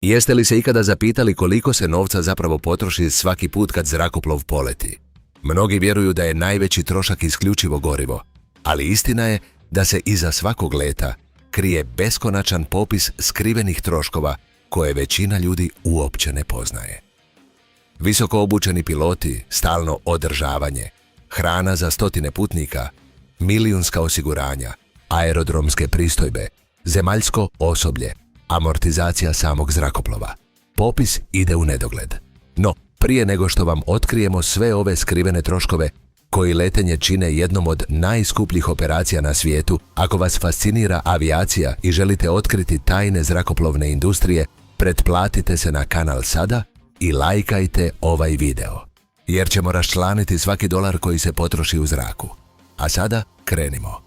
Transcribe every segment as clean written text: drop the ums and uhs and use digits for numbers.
Jeste li se ikada zapitali koliko se novca zapravo potroši svaki put kad zrakoplov poleti? Mnogi vjeruju da je najveći trošak isključivo gorivo, ali istina je da se iza svakog leta krije beskonačan popis skrivenih troškova koje većina ljudi uopće ne poznaje. Visoko obučeni piloti, stalno održavanje, hrana za stotine putnika, milijunska osiguranja, aerodromske pristojbe, zemaljsko osoblje, amortizacija samog zrakoplova. Popis ide u nedogled. No, prije nego što vam otkrijemo sve ove skrivene troškove koji letenje čine jednom od najskupljih operacija na svijetu, ako vas fascinira avijacija i želite otkriti tajne zrakoplovne industrije, pretplatite se na kanal sada i lajkajte ovaj video, jer ćemo raščlaniti svaki dolar koji se potroši u zraku. A sada krenimo.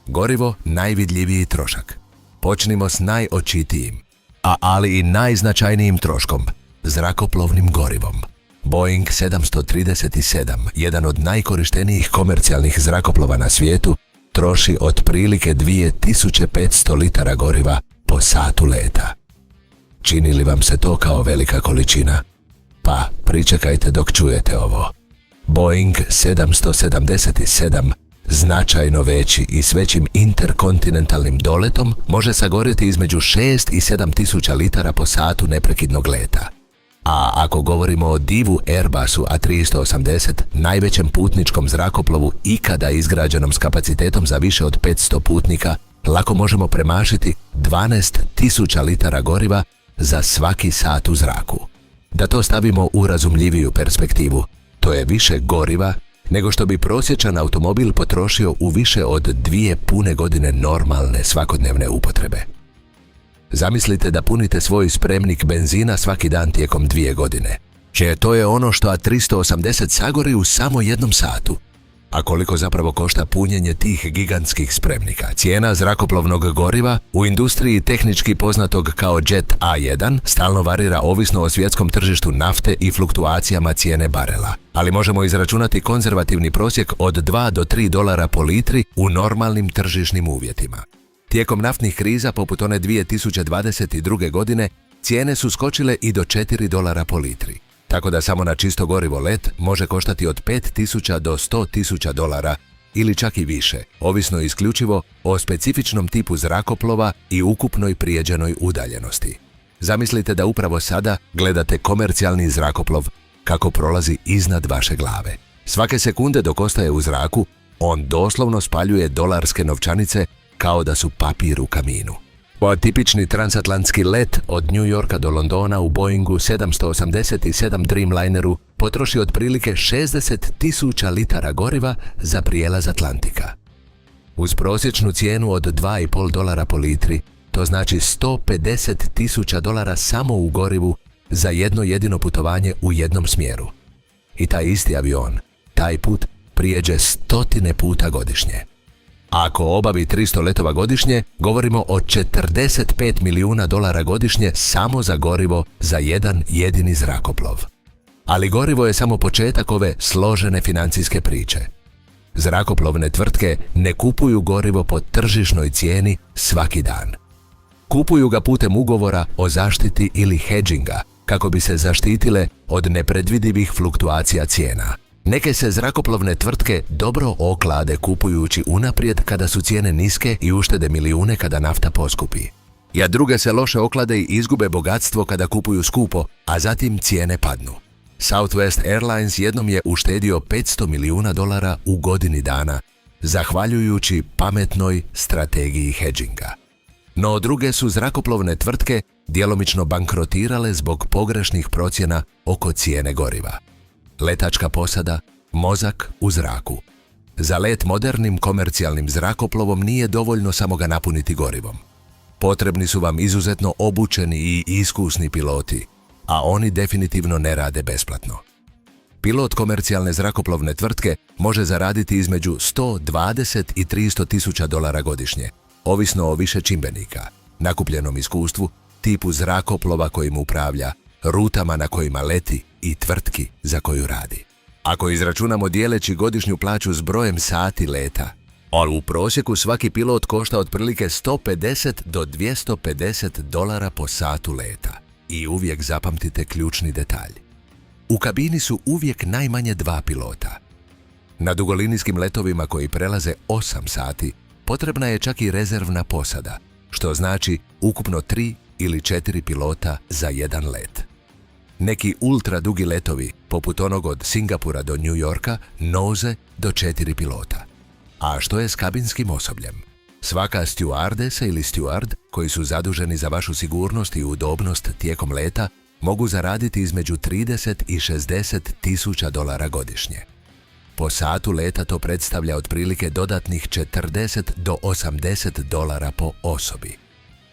Gorivo, najvidljiviji trošak. Počnimo s najočitijim, ali i najznačajnijim troškom, zrakoplovnim gorivom. Boeing 737, jedan od najkorištenijih komercijalnih zrakoplova na svijetu, troši otprilike 2500 litara goriva po satu leta. Čini li vam se to kao velika količina? Pa, pričekajte dok čujete ovo. Boeing 777, značajno veći i s većim interkontinentalnim doletom, može sagorjeti između 6 i 7000 litara po satu neprekidnog leta. A ako govorimo o divu Airbusu A380, najvećem putničkom zrakoplovu ikada izgrađenom s kapacitetom za više od 500 putnika, lako možemo premašiti 12.000 litara goriva za svaki sat u zraku. Da to stavimo u razumljiviju perspektivu, to je više goriva nego što bi prosječan automobil potrošio u više od 2 pune godine normalne svakodnevne upotrebe. Zamislite da punite svoj spremnik benzina svaki dan tijekom 2 godine. To je ono što A380 sagori u samo 1 satu. A koliko zapravo košta punjenje tih gigantskih spremnika? Cijena zrakoplovnog goriva, u industriji tehnički poznatog kao Jet A1, stalno varira ovisno o svjetskom tržištu nafte i fluktuacijama cijene barela. Ali možemo izračunati konzervativni prosjek od 2 do 3 dolara po litri u normalnim tržišnim uvjetima. Tijekom naftnih kriza, poput one 2022. godine, cijene su skočile i do 4 dolara po litri. Tako da samo na čisto gorivo let može koštati od 5000 do 100.000 dolara ili čak i više, ovisno isključivo o specifičnom tipu zrakoplova i ukupnoj prijeđenoj udaljenosti. Zamislite da upravo sada gledate komercijalni zrakoplov kako prolazi iznad vaše glave. Svake sekunde dok ostaje u zraku, on doslovno spaljuje dolarske novčanice kao da su papir u kaminu. Tipični transatlantski let od New Yorka do Londona u Boeingu 787 Dreamlineru potroši otprilike 60.000 litara goriva za prijelaz Atlantika. Uz prosječnu cijenu od 2,5 dolara po litri, to znači 150.000 dolara samo u gorivu za jedno jedino putovanje u jednom smjeru. I taj isti avion, taj put prijeđe 100 puta godišnje. Ako obavi 300 letova godišnje, govorimo o 45 milijuna dolara godišnje samo za gorivo za jedan jedini zrakoplov. Ali gorivo je samo početak ove složene financijske priče. Zrakoplovne tvrtke ne kupuju gorivo po tržišnoj cijeni svaki dan. Kupuju ga putem ugovora o zaštiti ili hedginga, kako bi se zaštitile od nepredvidivih fluktuacija cijena. Neke se zrakoplovne tvrtke dobro oklade kupujući unaprijed kada su cijene niske i uštede milijune kada nafta poskupi. A druge se loše oklade i izgube bogatstvo kada kupuju skupo, a zatim cijene padnu. Southwest Airlines jednom je uštedio 500 milijuna dolara u godini dana, zahvaljujući pametnoj strategiji hedginga. No druge su zrakoplovne tvrtke djelomično bankrotirale zbog pogrešnih procjena oko cijene goriva. Letačka posada, mozak u zraku. Za let modernim komercijalnim zrakoplovom nije dovoljno samo ga napuniti gorivom. Potrebni su vam izuzetno obučeni i iskusni piloti, a oni definitivno ne rade besplatno. Pilot komercijalne zrakoplovne tvrtke može zaraditi između 120 i 300.000 dolara godišnje, ovisno o više čimbenika, nakupljenom iskustvu, tipu zrakoplova kojim upravlja, rutama na kojima leti i tvrtki za koju radi. Ako izračunamo dijeleći godišnju plaću s brojem sati leta, u prosjeku svaki pilot košta otprilike 150 do 250 dolara po satu leta. I uvijek zapamtite ključni detalj. U kabini su uvijek najmanje 2 pilota. Na dugolinijskim letovima koji prelaze 8 sati potrebna je čak i rezervna posada, što znači ukupno 3 ili 4 pilota za jedan let. Neki ultra dugi letovi, poput onog od Singapura do New Yorka, noze do 4 pilota. A što je s kabinskim osobljem? Svaka stewardesa ili steward, koji su zaduženi za vašu sigurnost i udobnost tijekom leta, mogu zaraditi između 30 i 60 tisuća dolara godišnje. Po satu leta to predstavlja otprilike dodatnih 40 do 80 dolara po osobi.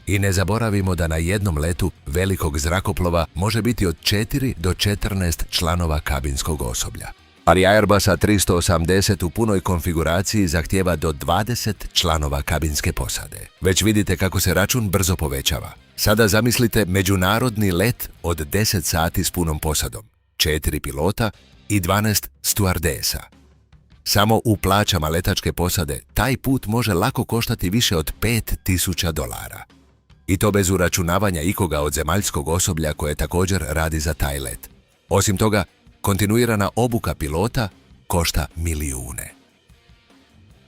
I ne zaboravimo da na jednom letu velikog zrakoplova može biti od 4 do 14 članova kabinskog osoblja. Ali Airbusa 380 u punoj konfiguraciji zahtijeva do 20 članova kabinske posade. Već vidite kako se račun brzo povećava. Sada zamislite međunarodni let od 10 sati s punom posadom, 4 pilota i 12 stewardesa. Samo u plaćama letačke posade taj put može lako koštati više od 5.000 dolara. I to bez uračunavanja ikoga od zemaljskog osoblja koje također radi za taj let. Osim toga, kontinuirana obuka pilota košta milijune.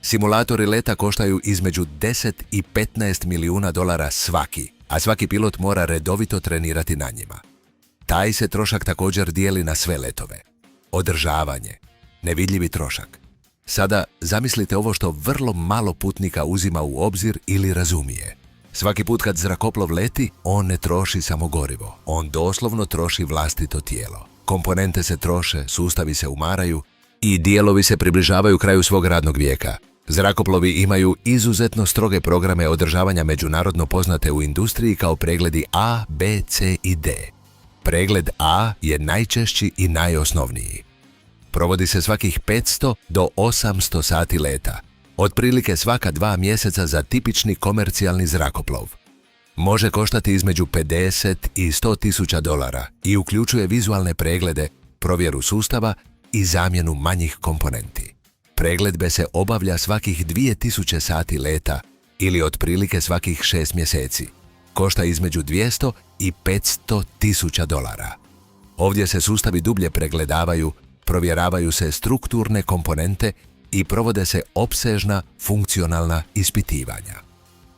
Simulatori leta koštaju između 10 i 15 milijuna dolara svaki, a svaki pilot mora redovito trenirati na njima. Taj se trošak također dijeli na sve letove. Održavanje, nevidljivi trošak. Sada zamislite ovo što vrlo malo putnika uzima u obzir ili razumije. Svaki put kad zrakoplov leti, on ne troši samo gorivo, on doslovno troši vlastito tijelo. Komponente se troše, sustavi se umaraju i dijelovi se približavaju kraju svog radnog vijeka. Zrakoplovi imaju izuzetno stroge programe održavanja međunarodno poznate u industriji kao pregledi A, B, C i D. Pregled A je najčešći i najosnovniji. Provodi se svakih 500 do 800 sati leta, otprilike svaka 2 mjeseca za tipični komercijalni zrakoplov. Može koštati između 50 i 100 tisuća dolara i uključuje vizualne preglede, provjeru sustava i zamjenu manjih komponenti. Pregledbe se obavlja svakih 2000 sati leta ili otprilike svakih 6 mjeseci. Košta između 200 i 500 tisuća dolara. Ovdje se sustavi dublje pregledavaju, provjeravaju se strukturne komponente i provode se opsežna funkcionalna ispitivanja.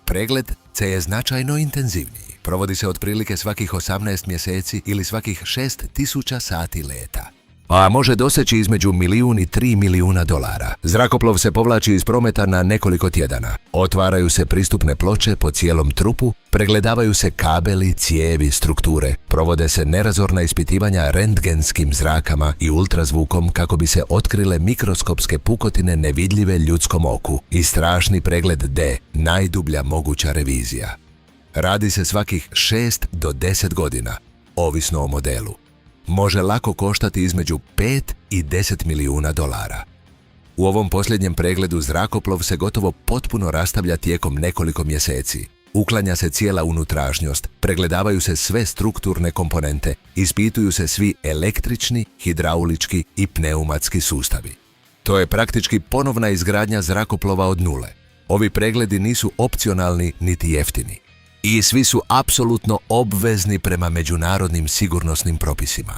Pregled C je značajno intenzivniji. Provodi se otprilike svakih 18 mjeseci ili svakih 6000 sati leta. A može doseći između 1 i 3 milijuna dolara. Zrakoplov se povlači iz prometa na nekoliko tjedana. Otvaraju se pristupne ploče po cijelom trupu, pregledavaju se kabeli, cijevi, strukture, provode se nerazorna ispitivanja rentgenskim zrakama i ultrazvukom kako bi se otkrile mikroskopske pukotine nevidljive ljudskom oku i strašni pregled D, najdublja moguća revizija. Radi se svakih 6 do 10 godina, ovisno o modelu. Može lako koštati između 5 i 10 milijuna dolara. U ovom posljednjem pregledu zrakoplov se gotovo potpuno rastavlja tijekom nekoliko mjeseci. Uklanja se cijela unutrašnjost, pregledavaju se sve strukturne komponente, ispituju se svi električni, hidraulički i pneumatski sustavi. To je praktički ponovna izgradnja zrakoplova od nule. Ovi pregledi nisu opcionalni niti jeftini. I svi su apsolutno obvezni prema međunarodnim sigurnosnim propisima.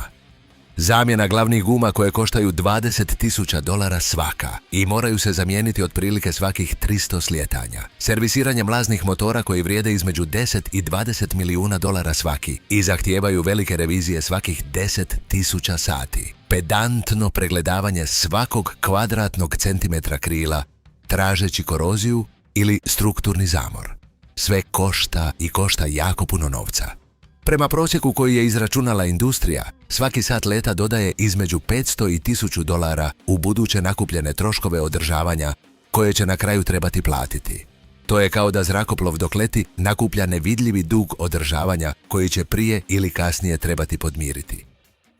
Zamjena glavnih guma koje koštaju 20 tisuća dolara svaka i moraju se zamijeniti otprilike svakih 300 slijetanja. Servisiranje mlaznih motora koji vrijede između 10 i 20 milijuna dolara svaki i zahtijevaju velike revizije svakih 10 tisuća sati. Pedantno pregledavanje svakog kvadratnog centimetra krila, tražeći koroziju ili strukturni zamor. Sve košta i košta jako puno novca. Prema prosjeku koji je izračunala industrija, svaki sat leta dodaje između 500 i 1000 dolara u buduće nakupljene troškove održavanja koje će na kraju trebati platiti. To je kao da zrakoplov dok leti nakuplja nevidljivi dug održavanja koji će prije ili kasnije trebati podmiriti.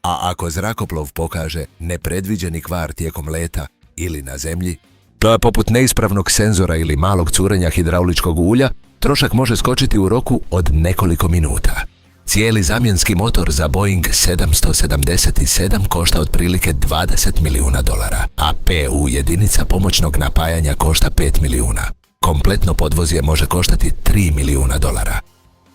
A ako zrakoplov pokaže nepredviđeni kvar tijekom leta ili na zemlji, poput neispravnog senzora ili malog curenja hidrauličkog ulja, trošak može skočiti u roku od nekoliko minuta. Cijeli zamjenski motor za Boeing 777 košta otprilike 20 milijuna dolara, a PU jedinica pomoćnog napajanja košta 5 milijuna. Kompletno podvozje može koštati 3 milijuna dolara.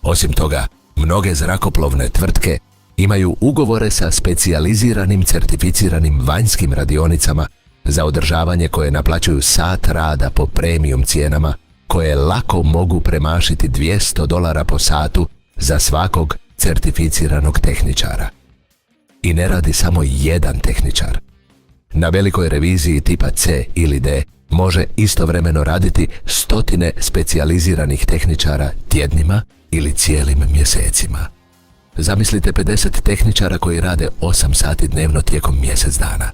Osim toga, Mnoge zrakoplovne tvrtke imaju ugovore sa specijaliziranim certificiranim vanjskim radionicama za održavanje koje naplaćuju sat rada po premium cijenama koje lako mogu premašiti $200 po satu za svakog certificiranog tehničara. I ne radi samo jedan tehničar. Na velikoj reviziji tipa C ili D može istovremeno raditi stotine specijaliziranih tehničara tjednima ili cijelim mjesecima. Zamislite 50 tehničara koji rade 8 sati dnevno tijekom mjesec dana.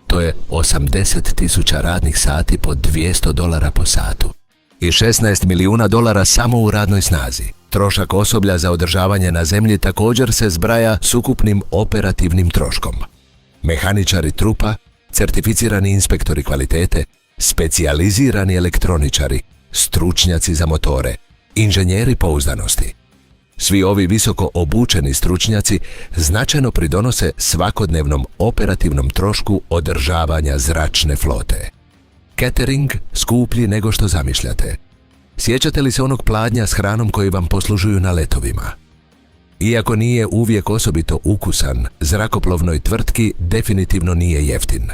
To je 80.000 radnih sati po $200 po satu. I $16 milijuna samo u radnoj snazi. Trošak osoblja za održavanje na zemlji također se zbraja s ukupnim operativnim troškom. Mehaničari trupa, certificirani inspektori kvalitete, specijalizirani elektroničari, stručnjaci za motore, inženjeri pouzdanosti. Svi ovi visoko obučeni stručnjaci značajno pridonose svakodnevnom operativnom trošku održavanja zračne flote. Catering skuplji nego što zamišljate. Sjećate li se onog pladnja s hranom koji vam poslužuju na letovima? Iako nije uvijek osobito ukusan, zrakoplovnoj tvrtki definitivno nije jeftin.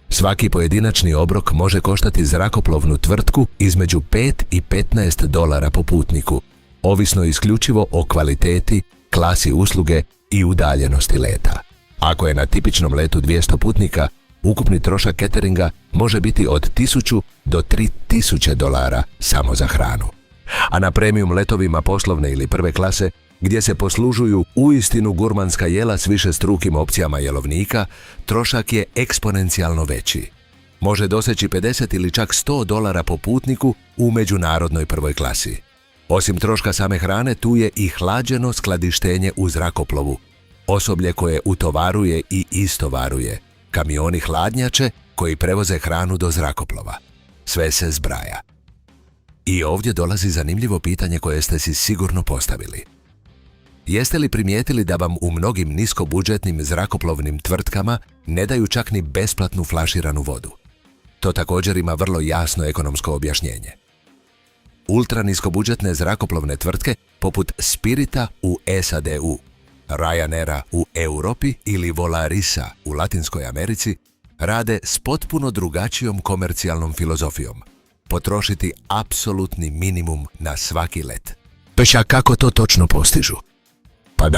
Svaki pojedinačni obrok može koštati zrakoplovnu tvrtku između $5 i $15 po putniku, ovisno isključivo o kvaliteti, klasi usluge i udaljenosti leta. Ako je na tipičnom letu 200 putnika, ukupni trošak cateringa može biti od $1,000 do $3,000 samo za hranu. A na premium letovima poslovne ili prve klase, gdje se poslužuju uistinu gurmanska jela s višestrukim opcijama jelovnika, trošak je eksponencijalno veći. Može doseći $50 ili čak $100 po putniku u međunarodnoj prvoj klasi. Osim troška same hrane, tu je i hlađeno skladištenje u zrakoplovu, osoblje koje utovaruje i istovaruje, kamioni hladnjače koji prevoze hranu do zrakoplova. Sve se zbraja. I ovdje dolazi zanimljivo pitanje koje ste si sigurno postavili. Jeste li primijetili da vam u mnogim niskobudžetnim zrakoplovnim tvrtkama ne daju čak ni besplatnu flaširanu vodu? To također ima vrlo jasno ekonomsko objašnjenje. Ultraniskobudžetne zrakoplovne tvrtke poput Spirita u SAD-u, Ryanaira u Europi ili Volarisa u Latinskoj Americi rade s potpuno drugačijom komercijalnom filozofijom. Potrošiti apsolutni minimum na svaki let. Peša, kako to točno postižu? Pa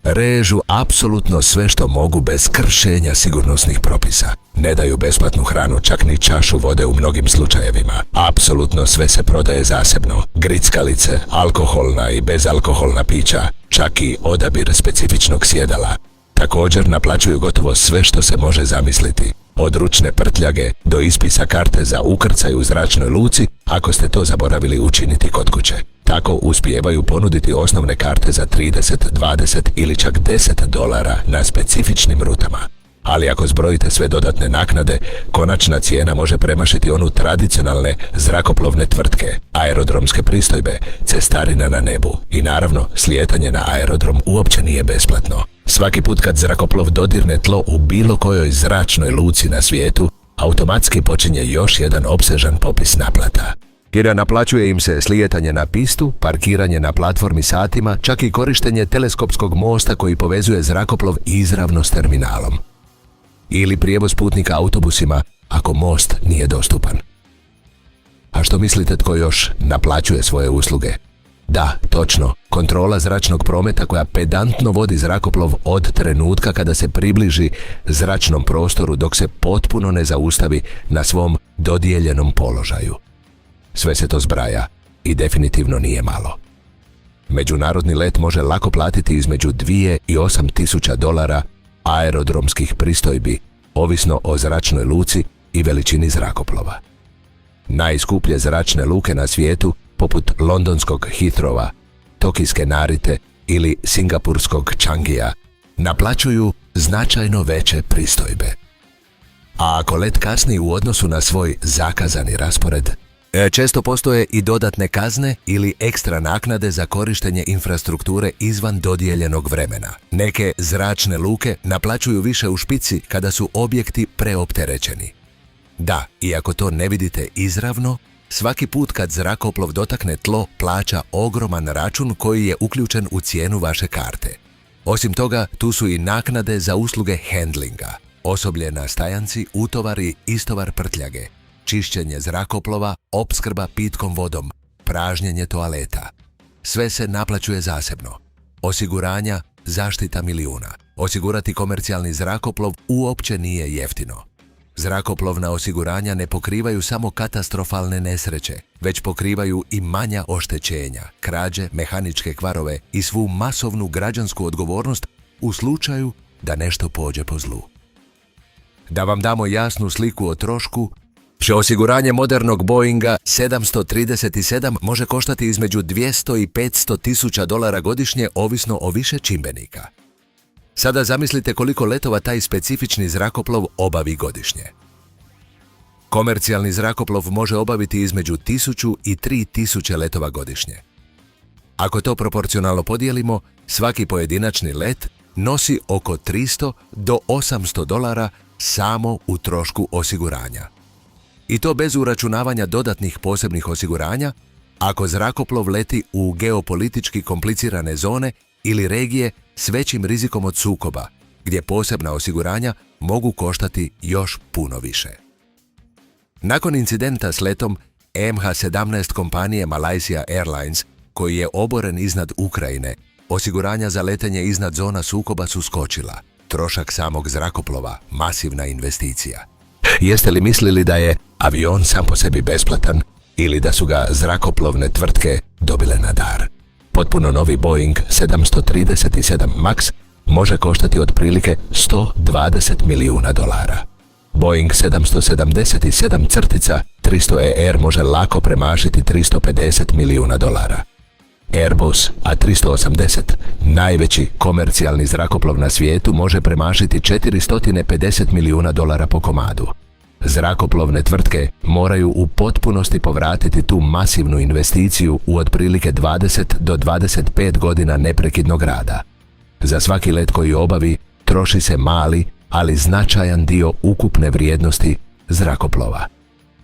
režu apsolutno sve što mogu bez kršenja sigurnosnih propisa. Ne daju besplatnu hranu, čak ni čašu vode u mnogim slučajevima. Apsolutno sve se prodaje zasebno. Grickalice, alkoholna i bezalkoholna pića, čak i odabir specifičnog sjedala. Također naplaćuju gotovo sve što se može zamisliti. Od ručne prtljage do ispisa karte za ukrcaj u zračnoj luci, ako ste to zaboravili učiniti kod kuće. Tako uspijevaju ponuditi osnovne karte za 30, 20 ili čak $10 na specifičnim rutama. Ali ako zbrojite sve dodatne naknade, konačna cijena može premašiti onu tradicionalne zrakoplovne tvrtke, aerodromske pristojbe, cestarina na nebu i naravno slijetanje na aerodrom uopće nije besplatno. Svaki put kad zrakoplov dodirne tlo u bilo kojoj zračnoj luci na svijetu, automatski počinje još jedan opsežan popis naplata. Jer naplaćuje im se slijetanje na pistu, parkiranje na platformi satima, čak i korištenje teleskopskog mosta koji povezuje zrakoplov izravno s terminalom. Ili prijevoz putnika autobusima ako most nije dostupan. A što mislite tko još naplaćuje svoje usluge? Da, točno, kontrola zračnog prometa koja pedantno vodi zrakoplov od trenutka kada se približi zračnom prostoru dok se potpuno ne zaustavi na svom dodijeljenom položaju. Sve se to zbraja i definitivno nije malo. Međunarodni let može lako platiti između $2,000 i $8,000 aerodromskih pristojbi, ovisno o zračnoj luci i veličini zrakoplova. Najskuplje zračne luke na svijetu, poput londonskog Heathrowa, tokijske Narite ili singapurskog Changija, naplaćuju značajno veće pristojbe. A ako let kasni u odnosu na svoj zakazani raspored, često postoje i dodatne kazne ili ekstra naknade za korištenje infrastrukture izvan dodijeljenog vremena. Neke zračne luke naplaćuju više u špici kada su objekti preopterećeni. Da, iako to ne vidite izravno, Svaki put kad zrakoplov dotakne tlo, plaća ogroman račun koji je uključen u cijenu vaše karte. Osim toga, tu su i naknade za usluge handlinga, osoblje na stajanci, utovari, istovar prtljage, čišćenje zrakoplova, opskrba pitkom vodom, pražnjenje toaleta. Sve se naplaćuje zasebno. Osiguranja, zaštita milijuna. Osigurati komercijalni zrakoplov uopće nije jeftino. Zrakoplovna osiguranja ne pokrivaju samo katastrofalne nesreće, već pokrivaju i manja oštećenja, krađe, mehaničke kvarove i svu masovnu građansku odgovornost u slučaju da nešto pođe po zlu. Da vam damo jasnu sliku o trošku, osiguranje modernog Boeinga 737 može koštati između 200 i 500 tisuća dolara godišnje, ovisno o više čimbenika. Sada zamislite koliko letova taj specifični zrakoplov obavi godišnje. Komercijalni zrakoplov može obaviti između 1000 i 3000 letova godišnje. Ako to proporcionalno podijelimo, svaki pojedinačni let nosi oko 300 do 800 dolara samo u trošku osiguranja. I to bez uračunavanja dodatnih posebnih osiguranja ako zrakoplov leti u geopolitički komplicirane zone ili regije s većim rizikom od sukoba, gdje posebna osiguranja mogu koštati još puno više. Nakon incidenta s letom MH17 kompanije Malaysia Airlines, koji je oboren iznad Ukrajine, osiguranja za letenje iznad zona sukoba su skočila. Trošak samog zrakoplova, masivna investicija. Jeste li mislili da je avion sam po sebi besplatan ili da su ga zrakoplovne tvrtke dobile na dar? Potpuno novi Boeing 737 MAX može koštati otprilike 120 milijuna dolara. Boeing 777-300ER može lako premašiti 350 milijuna dolara. Airbus A380, najveći komercijalni zrakoplov na svijetu, može premašiti 450 milijuna dolara po komadu. Zrakoplovne tvrtke moraju u potpunosti povratiti tu masivnu investiciju u otprilike 20 do 25 godina neprekidnog rada. Za svaki let koji obavi troši se mali, ali značajan dio ukupne vrijednosti zrakoplova,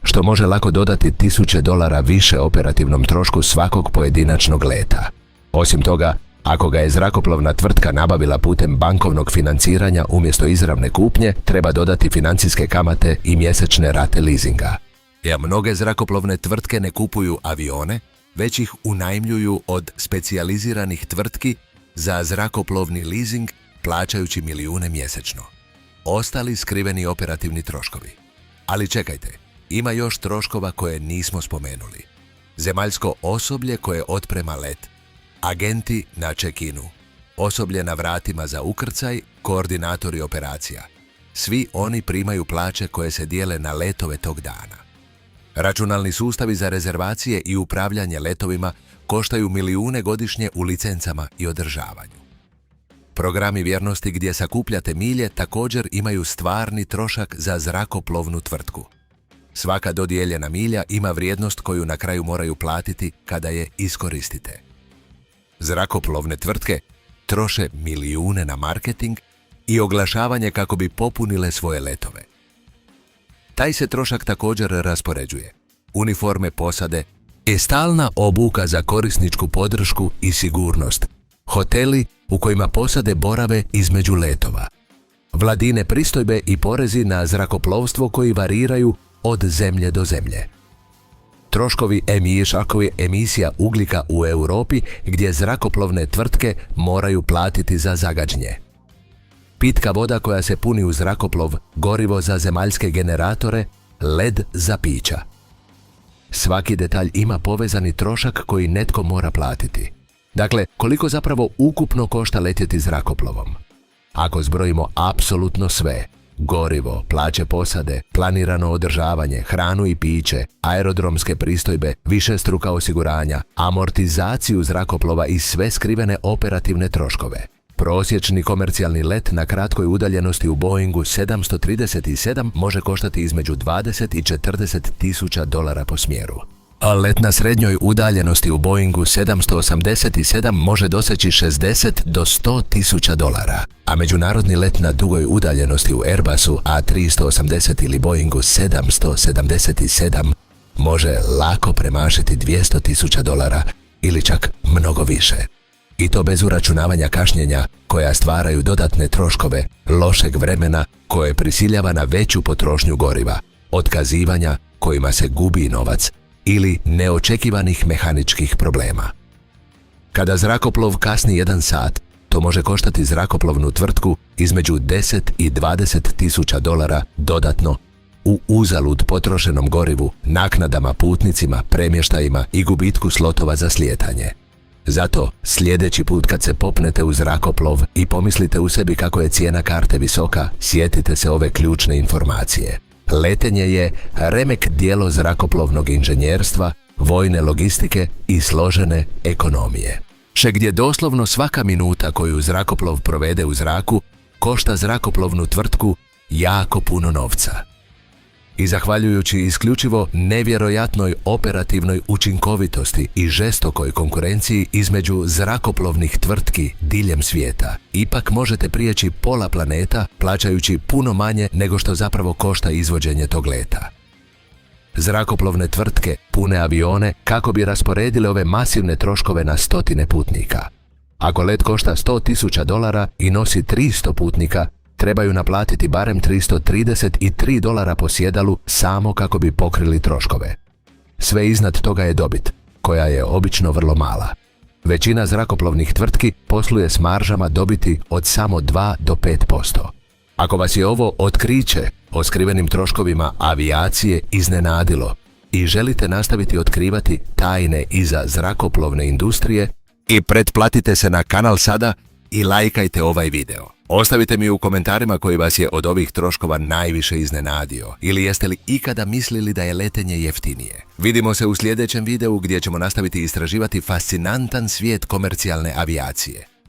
što može lako dodati $1000 više operativnom trošku svakog pojedinačnog leta. Osim toga, ako ga je zrakoplovna tvrtka nabavila putem bankovnog financiranja umjesto izravne kupnje, treba dodati financijske kamate i mjesečne rate leasinga. Jer mnoge zrakoplovne tvrtke ne kupuju avione, već ih unajmljuju od specijaliziranih tvrtki za zrakoplovni leasing, plaćajući milijune mjesečno. Ostali skriveni operativni troškovi. Ali čekajte, ima još troškova koje nismo spomenuli. Zemaljsko osoblje koje otprema let, agenti na check-inu, osoblje na vratima za ukrcaj, koordinatori operacija. Svi oni primaju plaće koje se dijele na letove tog dana. Računalni sustavi za rezervacije i upravljanje letovima koštaju milijune godišnje u licencama i održavanju. Programi vjernosti gdje sakupljate milje također imaju stvarni trošak za zrakoplovnu tvrtku. Svaka dodijeljena milja ima vrijednost koju na kraju moraju platiti kada je iskoristite. Zrakoplovne tvrtke troše milijune na marketing i oglašavanje kako bi popunile svoje letove. Taj se trošak također raspoređuje. Uniforme posade i stalna obuka za korisničku podršku i sigurnost. Hoteli u kojima posade borave između letova. Vladine pristojbe i porezi na zrakoplovstvo koji variraju od zemlje do zemlje. Troškovi emisija ugljika u Europi gdje zrakoplovne tvrtke moraju platiti za zagađenje. Pitka voda koja se puni u zrakoplov, gorivo za zemaljske generatore, led za pića. Svaki detalj ima povezani trošak koji netko mora platiti. Dakle, koliko zapravo ukupno košta letjeti zrakoplovom? Ako zbrojimo apsolutno sve, gorivo, plaće posade, planirano održavanje, hranu i piće, aerodromske pristojbe, višestruka osiguranja, amortizaciju zrakoplova i sve skrivene operativne troškove, prosječni komercijalni let na kratkoj udaljenosti u Boeingu 737 može koštati između 20 i 40 tisuća dolara po smjeru. A let na srednjoj udaljenosti u Boeingu 787 može doseći 60 do 100 tisuća dolara, a međunarodni let na dugoj udaljenosti u Airbusu A380 ili Boeingu 777 može lako premašiti $200.000 ili čak mnogo više. I to bez uračunavanja kašnjenja koja stvaraju dodatne troškove, lošeg vremena koje prisiljava na veću potrošnju goriva, otkazivanja kojima se gubi novac ili neočekivanih mehaničkih problema. Kada zrakoplov kasni 1 sat, to može koštati zrakoplovnu tvrtku između $10 i $20.000 dodatno u uzalud potrošenom gorivu, naknadama putnicima, premještajima i gubitku slotova za slijetanje. Zato, sljedeći put kad se popnete u zrakoplov i pomislite u sebi kako je cijena karte visoka, sjetite se ove ključne informacije. Letenje je remek dijelo zrakoplovnog inženjerstva, vojne logistike i složene ekonomije. Gdje doslovno svaka minuta koju zrakoplov provede u zraku košta zrakoplovnu tvrtku jako puno novca. I zahvaljujući isključivo nevjerojatnoj operativnoj učinkovitosti i žestokoj konkurenciji između zrakoplovnih tvrtki diljem svijeta, ipak možete prijeći pola planeta plaćajući puno manje nego što zapravo košta izvođenje tog leta. Zrakoplovne tvrtke pune avione kako bi rasporedile ove masivne troškove na stotine putnika. Ako let košta $100.000 i nosi 300 putnika, trebaju naplatiti barem $333 po sjedalu samo kako bi pokrili troškove. Sve iznad toga je dobit, koja je obično vrlo mala. Većina zrakoplovnih tvrtki posluje s maržama dobiti od samo 2 do 5%. Ako vas je ovo otkriće o skrivenim troškovima avijacije iznenadilo i želite nastaviti otkrivati tajne iza zrakoplovne industrije, i pretplatite se na kanal sada i lajkajte ovaj video. Ostavite mi u komentarima koji vas je od ovih troškova najviše iznenadio ili jeste li ikada mislili da je letenje jeftinije. Vidimo se u sljedećem videu gdje ćemo nastaviti istraživati fascinantan svijet komercijalne avijacije.